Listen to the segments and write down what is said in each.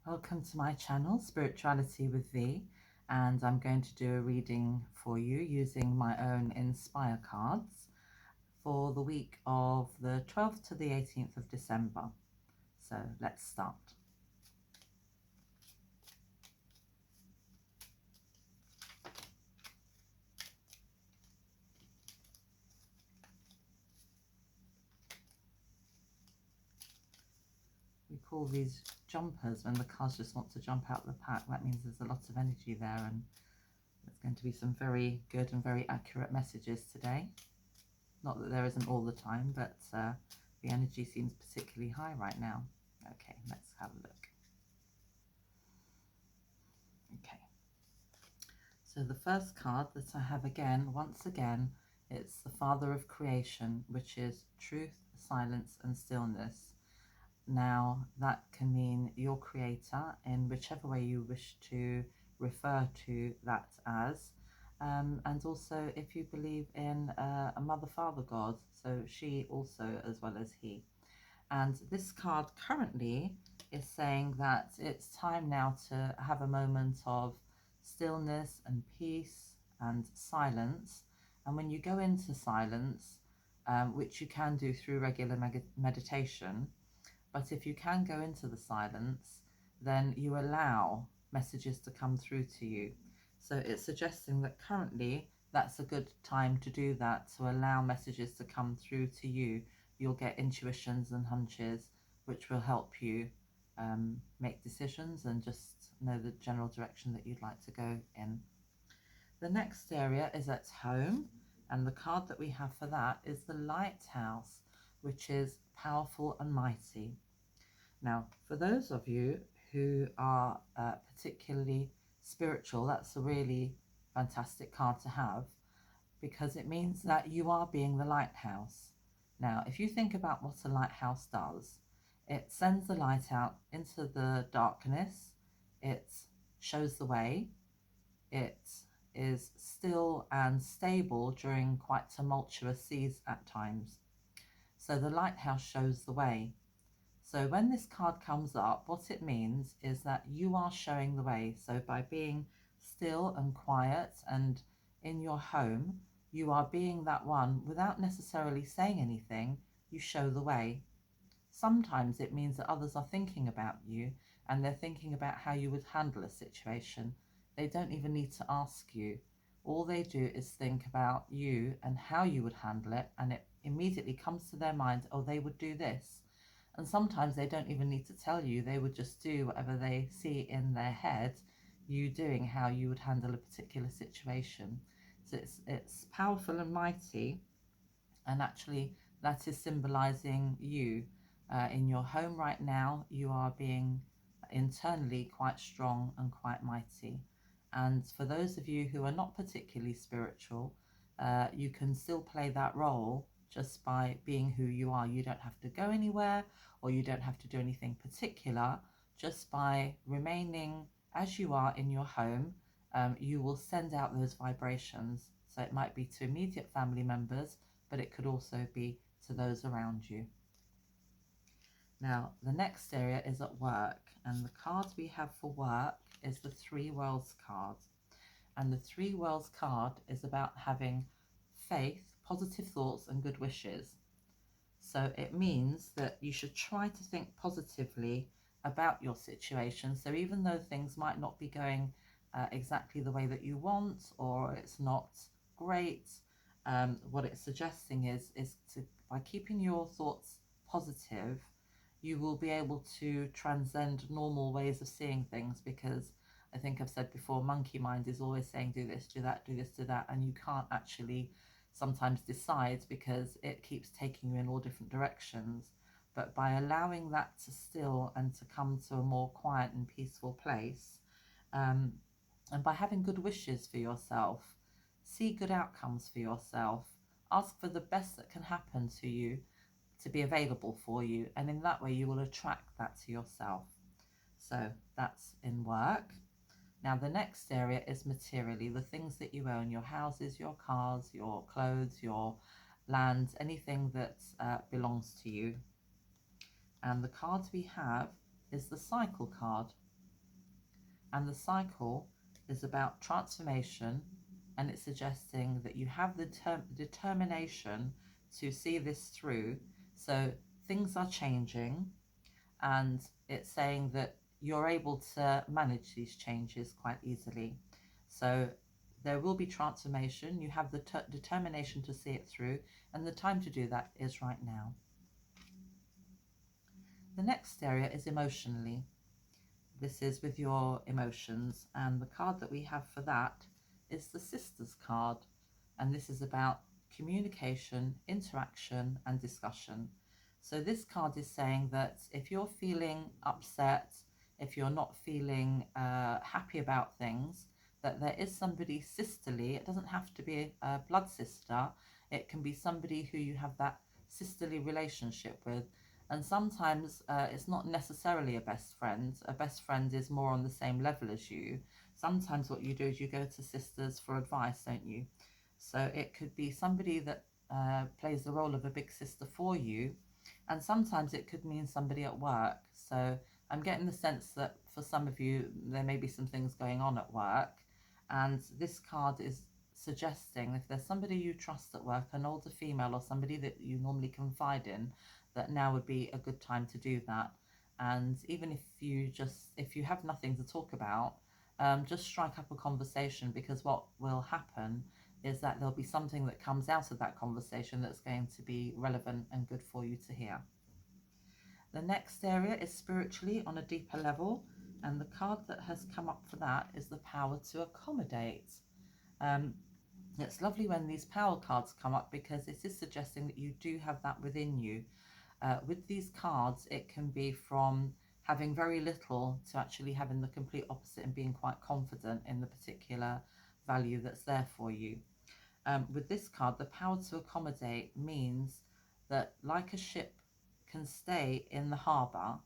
Welcome to my channel, Spirituality with V, and I'm going to do a reading for you using my own Inspire cards for the week of the 12th to the 18th of December. So let's start. We call these jumpers when the cards just want to jump out of the pack. That means there's a lot of energy there, and there's going to be some very good and very accurate messages today. Not that there isn't all the time, but the energy seems particularly high right now. Okay, let's have a look. Okay, so the first card that I have once again, it's the Father of Creation, which is truth, silence, and stillness. Now, that can mean your creator in whichever way you wish to refer to that as. And also if you believe in a mother, father, God, so she also as well as he. And this card currently is saying that it's time now to have a moment of stillness and peace and silence. And when you go into silence, which you can do through regular meditation, but if you can go into the silence, then you allow messages to come through to you. So it's suggesting that currently that's a good time to do that, to allow messages to come through to you. You'll get intuitions and hunches, which will help you make decisions and just know the general direction that you'd like to go in. The next area is at home, and the card that we have for that is the Lighthouse, which is powerful and mighty. Now, for those of you who are particularly spiritual, that's a really fantastic card to have, because it means that you are being the lighthouse. Now, if you think about what a lighthouse does, it sends the light out into the darkness, it shows the way, it is still and stable during quite tumultuous seas at times. So the lighthouse shows the way. So when this card comes up, what it means is that you are showing the way. So by being still and quiet and in your home, you are being that one without necessarily saying anything. You show the way. Sometimes it means that others are thinking about you and they're thinking about how you would handle a situation. They don't even need to ask you. All they do is think about you and how you would handle it, and it immediately comes to their mind, oh, they would do this. And sometimes they don't even need to tell you, they would just do whatever they see in their head, you doing how you would handle a particular situation. So it's powerful and mighty, and actually that is symbolizing you. In your home right now, you are being internally quite strong and quite mighty. And for those of you who are not particularly spiritual, you can still play that role just by being who you are. You don't have to go anywhere, or you don't have to do anything particular. Just by remaining as you are in your home, you will send out those vibrations. So it might be to immediate family members, but it could also be to those around you. Now, the next area is at work, and the card we have for work is the Three Worlds card. And the Three Worlds card is about having faith, positive thoughts, and good wishes. So it means that you should try to think positively about your situation. So even though things might not be going exactly the way that you want, or it's not great, what it's suggesting is to, by keeping your thoughts positive, you will be able to transcend normal ways of seeing things, because I think I've said before, monkey mind is always saying do this, do that, do this, do that, and you can't actually sometimes decide because it keeps taking you in all different directions. But by allowing that to still and to come to a more quiet and peaceful place, and by having good wishes for yourself, see good outcomes for yourself, ask for the best that can happen to you to be available for you, and in that way you will attract that to yourself. So that's in work. Now the next area is materially, the things that you own, your houses, your cars, your clothes, your land, anything that belongs to you. And the cards we have is the cycle card. And the cycle is about transformation, and it's suggesting that you have the determination to see this through. So things are changing, and it's saying that you're able to manage these changes quite easily. So there will be transformation. You have the determination to see it through, and the time to do that is right now. The next area is emotionally. This is with your emotions, and the card that we have for that is the Sisters card, and this is about communication, interaction, and discussion. So this card is saying that if you're feeling upset, if you're not feeling happy about things, that there is somebody sisterly. It doesn't have to be a blood sister. It can be somebody who you have that sisterly relationship with. And sometimes it's not necessarily a best friend. A best friend is more on the same level as you. Sometimes what you do is you go to sisters for advice, don't you? So it could be somebody that plays the role of a big sister for you. And sometimes it could mean somebody at work. So I'm getting the sense that for some of you, there may be some things going on at work. And this card is suggesting if there's somebody you trust at work, an older female or somebody that you normally confide in, that now would be a good time to do that. And even if you have nothing to talk about, just strike up a conversation, because what will happen is that there'll be something that comes out of that conversation that's going to be relevant and good for you to hear. The next area is spiritually on a deeper level, and the card that has come up for that is the power to accommodate. It's lovely when these power cards come up, because it is suggesting that you do have that within you. With these cards, it can be from having very little to actually having the complete opposite and being quite confident in the particular value that's there for you. With this card, the power to accommodate means that, like a ship can stay in the harbour,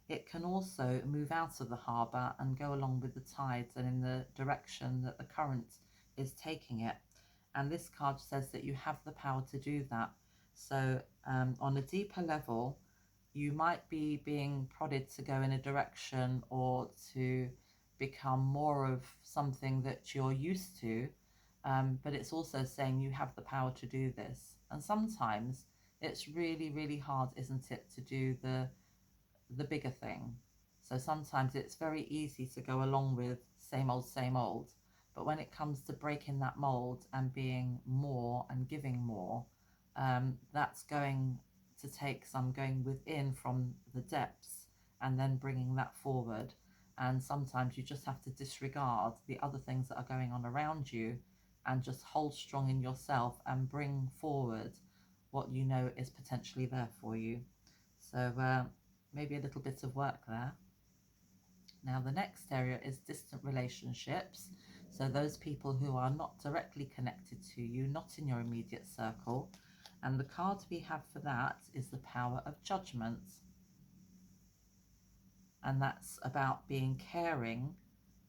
it can also move out of the harbour and go along with the tides and in the direction that the current is taking it. And this card says that you have the power to do that. So on a deeper level, you might be being prodded to go in a direction or to become more of something that you're used to, but it's also saying you have the power to do this. And sometimes it's really, really hard, isn't it, to do the bigger thing. So sometimes it's very easy to go along with same old, same old. But when it comes to breaking that mold and being more and giving more, that's going to take some going within from the depths and then bringing that forward. And sometimes you just have to disregard the other things that are going on around you and just hold strong in yourself and bring forward what you know is potentially there for you. So maybe a little bit of work there. Now the next area is distant relationships. So those people who are not directly connected to you, not in your immediate circle. And the card we have for that is the power of judgment. And that's about being caring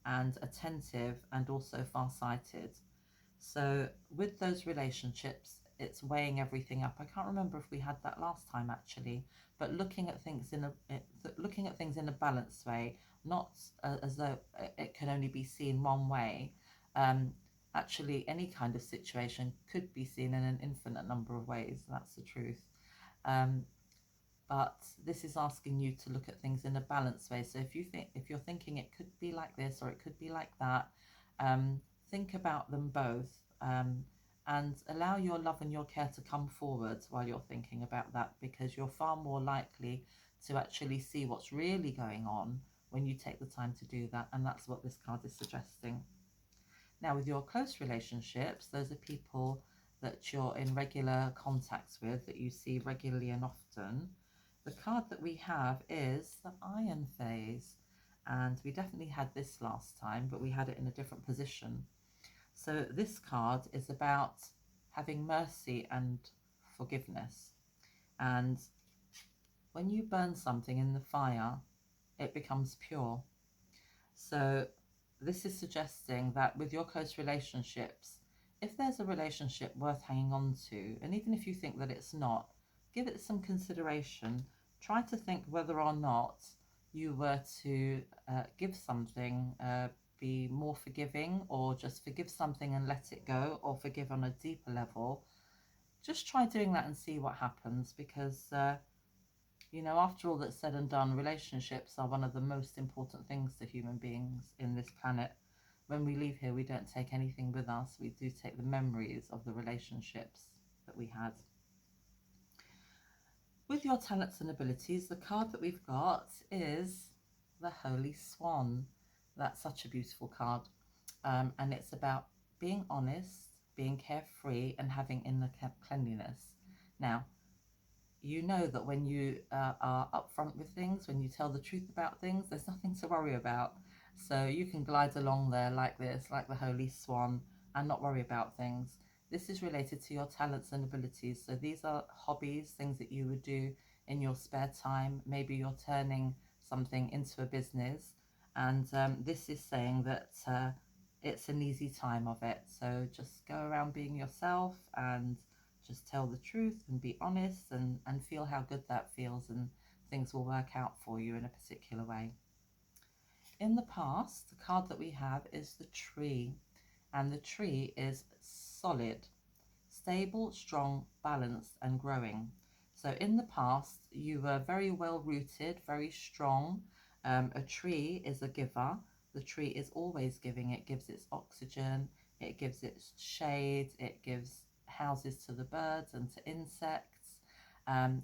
and attentive and also farsighted. So with those relationships, it's weighing everything up. I can't remember if we had that last time actually, but looking at things in a balanced way, not as though it can only be seen one way. Actually, any kind of situation could be seen in an infinite number of ways. That's the truth. Um, but this is asking you to look at things in a balanced way. So if you're thinking it could be like this or it could be like that, think about them both, and allow your love and your care to come forward while you're thinking about that, because you're far more likely to actually see what's really going on when you take the time to do that. And that's what this card is suggesting. Now, with your close relationships, those are people that you're in regular contacts with, that you see regularly and often. The card that we have is the Iron Phase, and we definitely had this last time, but we had it in a different position. So this card is about having mercy and forgiveness. And when you burn something in the fire, it becomes pure. So this is suggesting that with your close relationships, if there's a relationship worth hanging on to, and even if you think that it's not, give it some consideration. Try to think whether or not you were to give something, be more forgiving, or just forgive something and let it go, or forgive on a deeper level, just try doing that and see what happens. Because after all that's said and done, relationships are one of the most important things to human beings in this planet. When we leave here, we don't take anything with us. We do take the memories of the relationships that we had. With your talents and abilities, the card that we've got is the Holy Swan. That's such a beautiful card. And it's about being honest, being carefree, and having inner cleanliness. Now, you know that when you are upfront with things, when you tell the truth about things, there's nothing to worry about. So you can glide along there like this, like the Holy Swan, and not worry about things. This is related to your talents and abilities. So these are hobbies, things that you would do in your spare time. Maybe you're turning something into a business. And this is saying that it's an easy time of it. So just go around being yourself and just tell the truth and be honest, and feel how good that feels, and things will work out for you in a particular way. In the past, the card that we have is the Tree, and the tree is solid, stable, strong, balanced, and growing. So in the past, you were very well rooted, very strong. A tree is a giver. The tree is always giving. It gives its oxygen, it gives its shade, it gives houses to the birds and to insects. And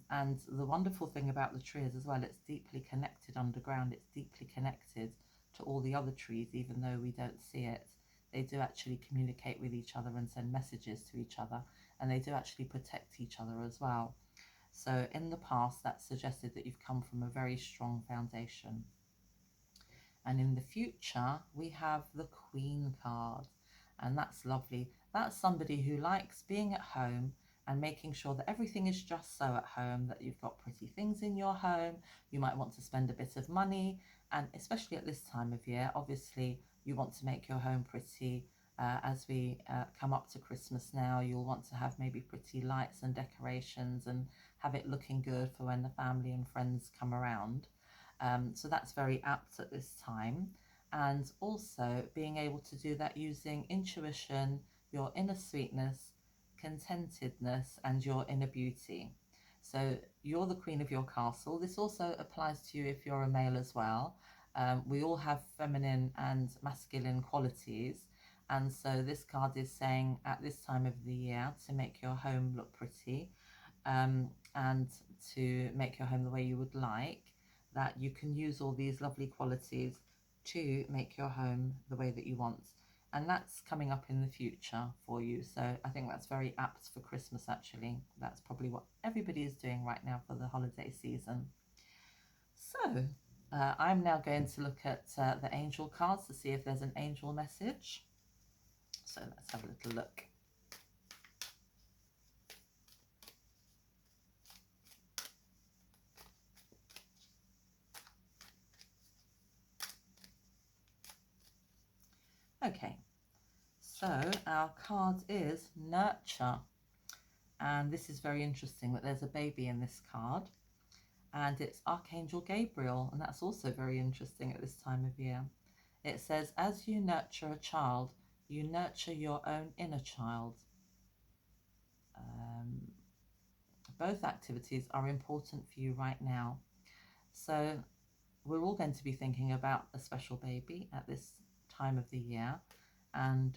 the wonderful thing about the tree is as well, it's deeply connected underground. It's deeply connected to all the other trees, even though we don't see it. They do actually communicate with each other and send messages to each other, and they do actually protect each other as well. So in the past, that suggested that you've come from a very strong foundation. And in the future, we have the Queen card, and that's lovely. That's somebody who likes being at home and making sure that everything is just so at home, that you've got pretty things in your home. You might want to spend a bit of money, and especially at this time of year, obviously, you want to make your home pretty. As we come up to Christmas now, you'll want to have maybe pretty lights and decorations and have it looking good for when the family and friends come around. So that's very apt at this time. And also being able to do that using intuition, your inner sweetness, contentedness, and your inner beauty. So you're the queen of your castle. This also applies to you if you're a male as well. We all have feminine and masculine qualities. And so this card is saying at this time of the year to make your home look pretty, and to make your home the way you would like, that you can use all these lovely qualities to make your home the way that you want. And that's coming up in the future for you. So I think that's very apt for Christmas, actually. That's probably what everybody is doing right now for the holiday season. So I'm now going to look at the angel cards to see if there's an angel message. So let's have a little look. Okay, so our card is nurture. And this is very interesting that there's a baby in this card, and it's Archangel Gabriel, and that's also very interesting at this time of year. It says, as you nurture a child, you nurture your own inner child. Both activities are important for you right now. So we're all going to be thinking about a special baby at this time of the year, and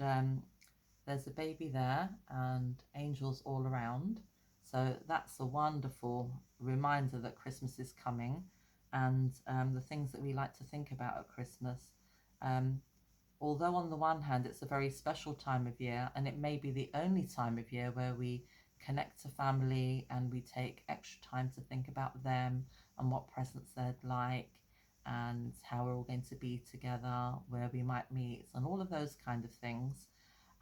there's a baby there and angels all around. So that's a wonderful reminder that Christmas is coming, and the things that we like to think about at Christmas. Although on the one hand it's a very special time of year, and it may be the only time of year where we connect to family and we take extra time to think about them and what presents they'd like and how we're all going to be together, where we might meet, and all of those kind of things.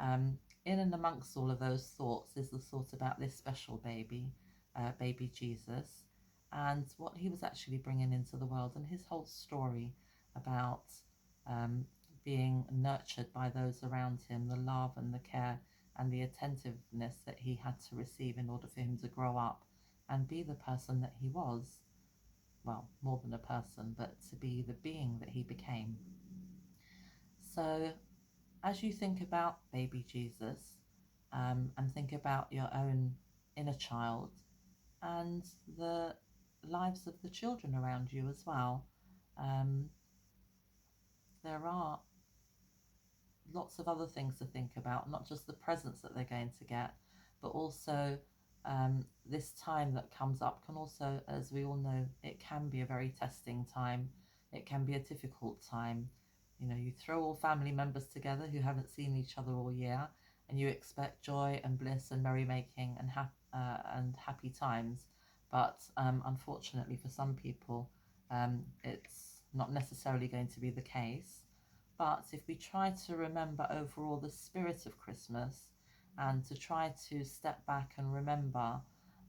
In and amongst all of those thoughts is the thought about this special baby, baby Jesus, and what he was actually bringing into the world, and his whole story about being nurtured by those around him, the love and the care and the attentiveness that he had to receive in order for him to grow up and be the person that he was. well, more than a person, but to be the being that he became. So as you think about baby Jesus, and think about your own inner child and the lives of the children around you as well, um, there are lots of other things to think about, not just the presents that they're going to get, but also this time that comes up can also, as we all know, it can be a very testing time. It can be a difficult time. You know, you throw all family members together who haven't seen each other all year, and you expect joy and bliss and merrymaking and happy times. But unfortunately, for some people, it's not necessarily going to be the case. But if we try to remember overall the spirit of Christmas and to try to step back and remember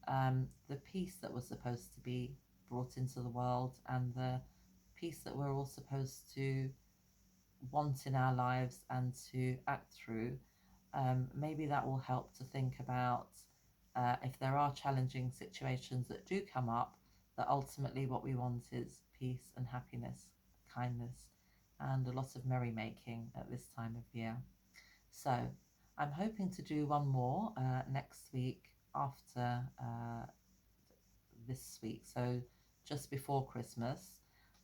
the peace that was supposed to be brought into the world and the peace that we're all supposed to want in our lives and to act through, maybe that will help to think about if there are challenging situations that do come up, that ultimately what we want is peace and happiness, kindness, and a lot of merrymaking at this time of year. So I'm hoping to do one more next week after this week, so just before Christmas.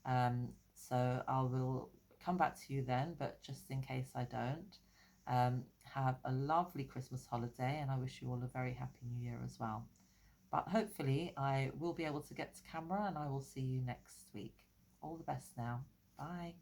So I will come back to you then, but just in case I don't, have a lovely Christmas holiday, and I wish you all a very happy new year as well. But hopefully, I will be able to get to camera, and I will see you next week. All the best now. Bye.